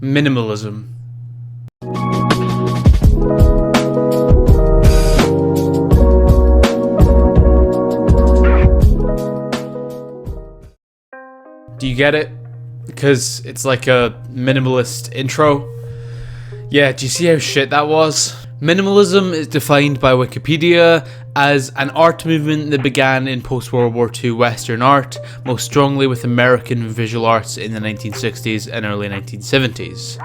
Minimalism. Do you get it? Because it's like a minimalist intro. Yeah, do you see how shit that was? Minimalism is defined by Wikipedia as an art movement that began in post-World War II Western art, most strongly with American visual arts in the 1960s and early 1970s.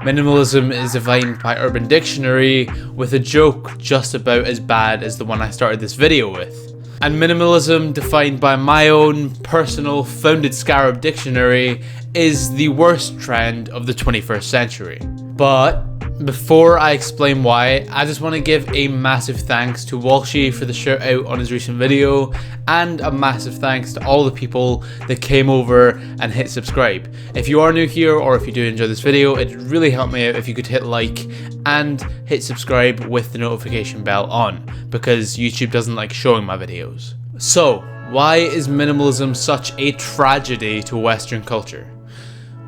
Minimalism is defined by Urban Dictionary with a joke just about as bad as the one I started this video with. And minimalism, defined by my own personal FoundedScarab dictionary, is the worst trend of the 21st century. But before I explain why, I just want to give a massive thanks to Walshy for the shout out on his recent video, and a massive thanks to all the people that came over and hit subscribe. If you are new here, or if you do enjoy this video, it'd really help me out if you could hit like and hit subscribe with the notification bell on, because YouTube doesn't like showing my videos. So, why is minimalism such a tragedy to Western culture?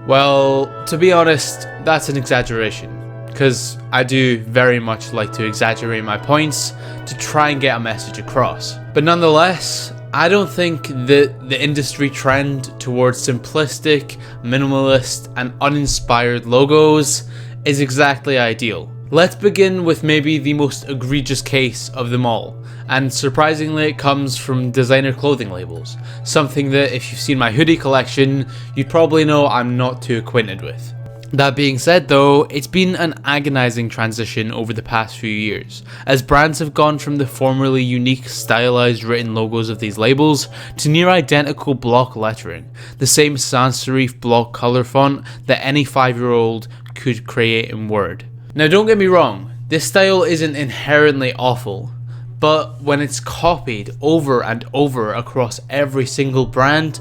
Well, to be honest, that's an exaggeration, because I do very much like to exaggerate my points to try and get a message across. But nonetheless, I don't think that the industry trend towards simplistic, minimalist, and uninspired logos is exactly ideal. Let's begin with maybe the most egregious case of them all, and surprisingly it comes from designer clothing labels, something that if you've seen my hoodie collection, you'd probably know I'm not too acquainted with. That being said though, it's been an agonizing transition over the past few years, as brands have gone from the formerly unique stylized written logos of these labels to near identical block lettering, the same sans serif block color font that any 5-year-old could create in Word. Now don't get me wrong, this style isn't inherently awful, but when it's copied over and over across every single brand,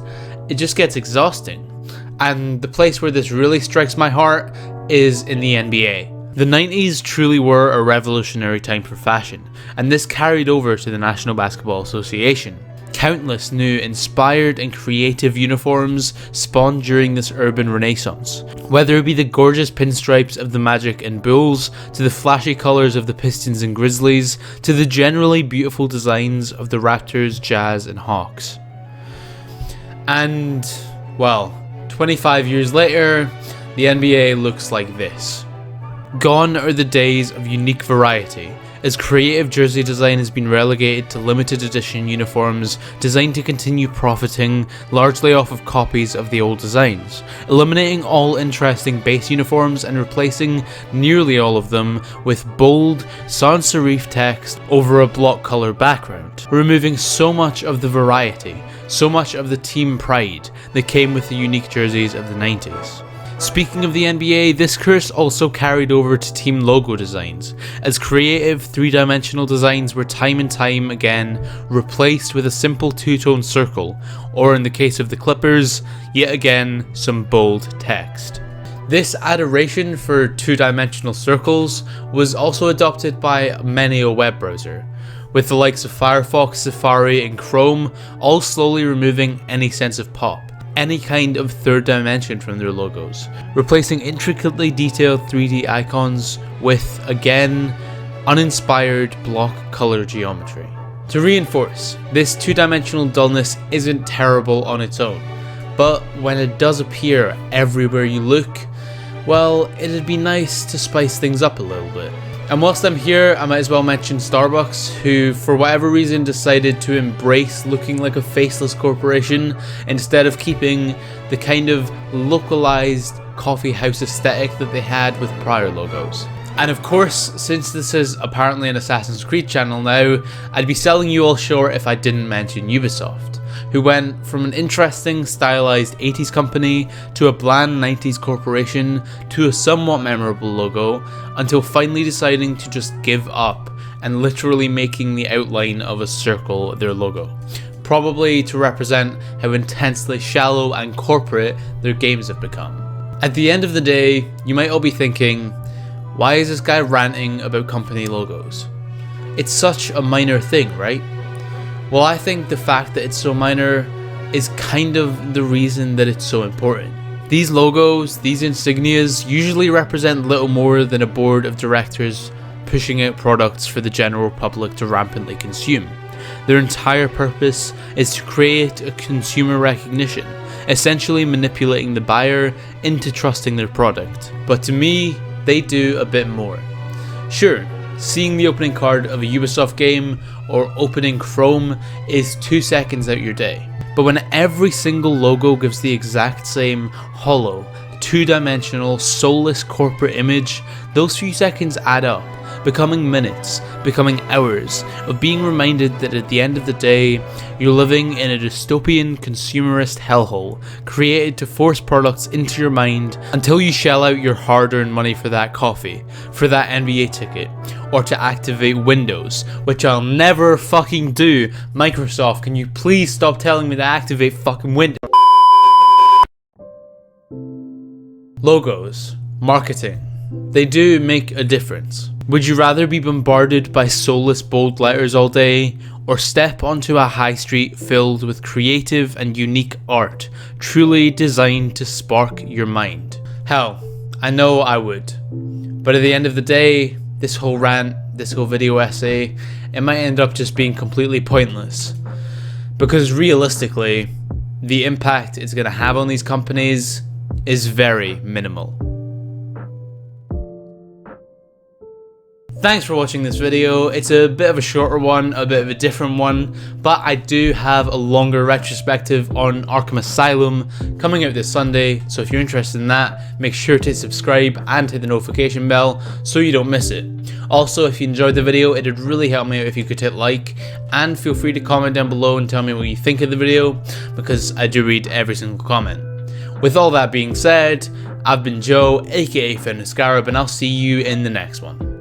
it just gets exhausting. And the place where this really strikes my heart is in the NBA. The 90s truly were a revolutionary time for fashion, and this carried over to the National Basketball Association. Countless new inspired and creative uniforms spawned during this urban renaissance. Whether it be the gorgeous pinstripes of the Magic and Bulls, to the flashy colours of the Pistons and Grizzlies, to the generally beautiful designs of the Raptors, Jazz and Hawks. And, well, 25 years later, the NBA looks like this. Gone are the days of unique variety, as creative jersey design has been relegated to limited edition uniforms designed to continue profiting largely off of copies of the old designs, eliminating all interesting base uniforms and replacing nearly all of them with bold, sans serif text over a block color background, removing so much of the variety, so much of the team pride that came with the unique jerseys of the 90s. Speaking of the NBA, this curse also carried over to team logo designs, as creative 3-dimensional designs were time and time again replaced with a simple 2-tone circle, or in the case of the Clippers, yet again some bold text. This adoration for 2-dimensional circles was also adopted by many a web browser, with the likes of Firefox, Safari and Chrome all slowly removing any sense of pop, any kind of third dimension from their logos, replacing intricately detailed 3D icons with, again, uninspired block color geometry. To reinforce, this 2-dimensional dullness isn't terrible on its own, but when it does appear everywhere you look, well, it'd be nice to spice things up a little bit. And whilst I'm here, I might as well mention Starbucks, who for whatever reason decided to embrace looking like a faceless corporation instead of keeping the kind of localized coffee house aesthetic that they had with prior logos. And of course, since this is apparently an Assassin's Creed channel now, I'd be selling you all short if I didn't mention Ubisoft, who went from an interesting stylized 80s company to a bland 90s corporation to a somewhat memorable logo, until finally deciding to just give up and literally making the outline of a circle their logo, probably to represent how intensely shallow and corporate their games have become. At the end of the day, you might all be thinking, why is this guy ranting about company logos? It's such a minor thing, right? Well, I think the fact that it's so minor is kind of the reason that it's so important. These logos, these insignias, usually represent little more than a board of directors pushing out products for the general public to rampantly consume. Their entire purpose is to create a consumer recognition, essentially manipulating the buyer into trusting their product. But to me, they do a bit more. Sure, seeing the opening card of a Ubisoft game or opening Chrome is 2 seconds out your day. But when every single logo gives the exact same hollow, two-dimensional, soulless corporate image, those few seconds add up, becoming minutes, becoming hours, of being reminded that at the end of the day, you're living in a dystopian consumerist hellhole, created to force products into your mind until you shell out your hard-earned money for that coffee, for that NBA ticket, or to activate Windows, which I'll never fucking do. Microsoft, can you please stop telling me to activate fucking Windows? Logos, marketing, they do make a difference. Would you rather be bombarded by soulless bold letters all day, or step onto a high street filled with creative and unique art, truly designed to spark your mind? Hell, I know I would. But at the end of the day, this whole rant, this whole video essay, it might end up just being completely pointless. Because realistically, the impact it's going to have on these companies is very minimal. Thanks for watching this video. It's a bit of a shorter one, a bit of a different one, but I do have a longer retrospective on Arkham Asylum coming out this Sunday, so if you're interested in that, make sure to subscribe and hit the notification bell so you don't miss it. Also, if you enjoyed the video, it'd really help me out if you could hit like, and feel free to comment down below and tell me what you think of the video, because I do read every single comment. With all that being said, I've been Joe, aka FoundedScarab, and I'll see you in the next one.